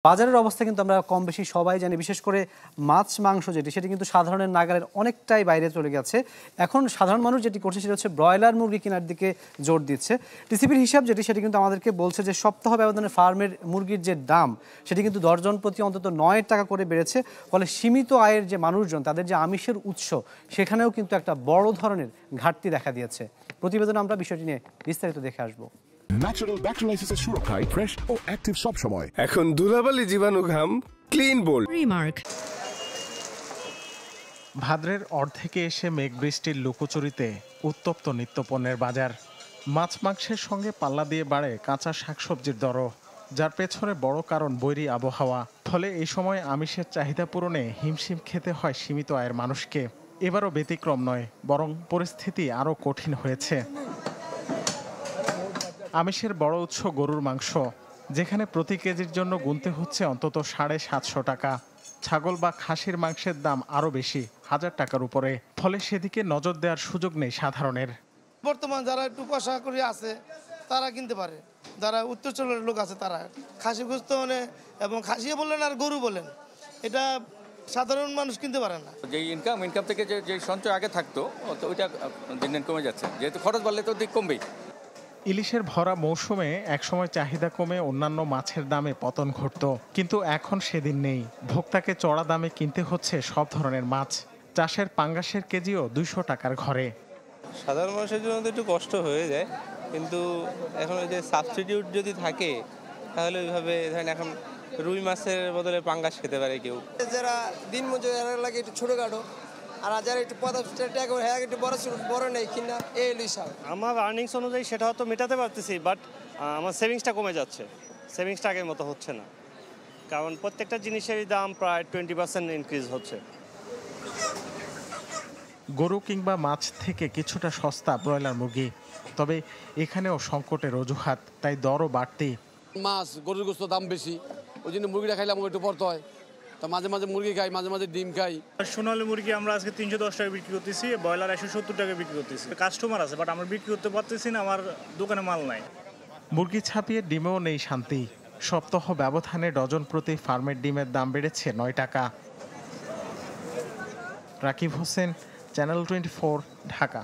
বাজারের অবস্থা কিন্তু আমরা কম বেশি সবাই জানি, বিশেষ করে মাছ মাংস সেটি কিন্তু সাধারণের নাগালের অনেকটাই বাইরে চলে গেছে। এখন সাধারণ মানুষ যেটি করছে সেটা হচ্ছে ব্রয়লার মুরগি কেনার দিকে জোর দিচ্ছে। টিসিবির হিসাব সেটি কিন্তু আমাদেরকে বলছে যে সপ্তাহ ব্যবধানে ফার্মের মুরগির যে দাম সেটি কিন্তু দর্জন প্রতি অন্তত 9 টাকা করে বেড়েছে। ফলে সীমিত আয়ের যে মানুষজন তাদের যে আমিষের উৎস সেখানেও কিন্তু একটা বড় ধরনের ঘাটতি দেখা দিয়েছে। প্রতিবেদনে আমরা বিষয়টি নিয়ে বিস্তারিত দেখে আসবো। ন্যাচারাল ব্যাকটেরিয়ালাইসিসের সুরক্ষায় ফ্রেশ ও অ্যাক্টিভ সব সময়। এখন ধুলাবালি জীবাণু ঘাম ক্লিন বোল্ড রিমার্ক। ভাদ্রের অর্ধেকে এসে মেঘ বৃষ্টির লুকোচুরিতে উত্তপ্ত নিত্যপণ্যের বাজার। মাছ মাংসের সঙ্গে পাল্লা দিয়ে বাড়ে কাঁচা শাকসবজির দরও, যার পেছনে বড় কারণ বৈরী আবহাওয়া। ফলে এই সময় আমিষের চাহিদা পূরণে হিমশিম খেতে হয় সীমিত আয়ের মানুষকে। এবারও ব্যতিক্রম নয়, বরং পরিস্থিতি আরও কঠিন হয়েছে। আমিষের বড় উৎস গরুর মাংস, যেখানে প্রতি কেজির জন্য গুনতে হচ্ছে অন্তত 750 টাকা। ছাগল বা খাসির মাংসের দাম আরও বেশি, 1000 টাকার উপরে। ফলে সেদিকে নজর দেওয়ার সুযোগ নেই সাধারণের। বর্তমান যারা একটু পয়সা করে আছে তারা কিনতে পারে, যারা উত্তরচলের লোক আছে তারা খাসি খুঁজতে মানে, এবং খাসিও বললেন আর গরু বলেন, এটা সাধারণ মানুষ কিনতে পারে না। যে ইনকাম থেকে যে সঞ্চয় আগে থাকতো ওইটা দিন দিন কমে যাচ্ছে, যেহেতু খরচ বাড়লে তো দিক কমবেই। ইলিশের ভরা মৌসুমে একসময় চাহিদা কমে অন্যান্য মাছের দামে পতন ঘটত, কিন্তু এখন সেদিন নেই। ভোক্তাকে চড়া দামে কিনতে হচ্ছে সব ধরনের মাছ। চাষের পাঙ্গাসের কেজিও 200 টাকার ঘরে। সাধারণ মানুষের জন্য তো একটু কষ্ট হয়ে যায়, কিন্তু এখন ওই যে সাবস্টিটিউট যদি থাকে তাহলে ওইভাবে ধরেন এখন রুই মাছের বদলে পাঙ্গাস খেতে পারে কেউ। যারা দিন মজুর লাগে একটু ছোটোখাটো, আর যারা একটু 50 টাকা হ্যাঁ একটু বড় নেই কিনা এই হিসাব। আমার আর্নিংস অনুযায়ী সেটা হয়তো মেটাতে পারতেছি, বাট আমার সেভিংসটা কমে যাচ্ছে। সেভিংসটা আগের মতো হচ্ছে না, কারণ প্রত্যেকটা জিনিসেরই দাম প্রায় 20% ইনক্রিজ হচ্ছে। গরু কিংবা মাছ থেকে কিছুটা সস্তা ব্রয়লার মুরগি, তবে এখানেও সংকটের অজুহাত, তাই দরও বাড়তি। মাছ গরুর গোস্ত দাম বেশি, ওই জন্য মুরগিটা খাইলে আমাকে একটু পড়তে হয়। তো মাঝে মাঝে মুরগি খাই, মাঝে মাঝে ডিম খাই। সোনালী মুরগি আমরা আজকে 310 টাকা বিক্রি করতেছি, ব্রয়লার 170 টাকা বিক্রি করতেছি। কাস্টমার আছে, বাট আমরা বিক্রি করতে পারতেছি না, আমার দোকানে মাল নাই। মুরগি ছাপিয়ে ডিমেও নেই শান্তি। সপ্তাহ ব্যবধানে ডজন প্রতি ফার্মের ডিমের দাম বেড়েছে 9 টাকা। রাকিব হোসেন, চ্যানেল 24, ঢাকা।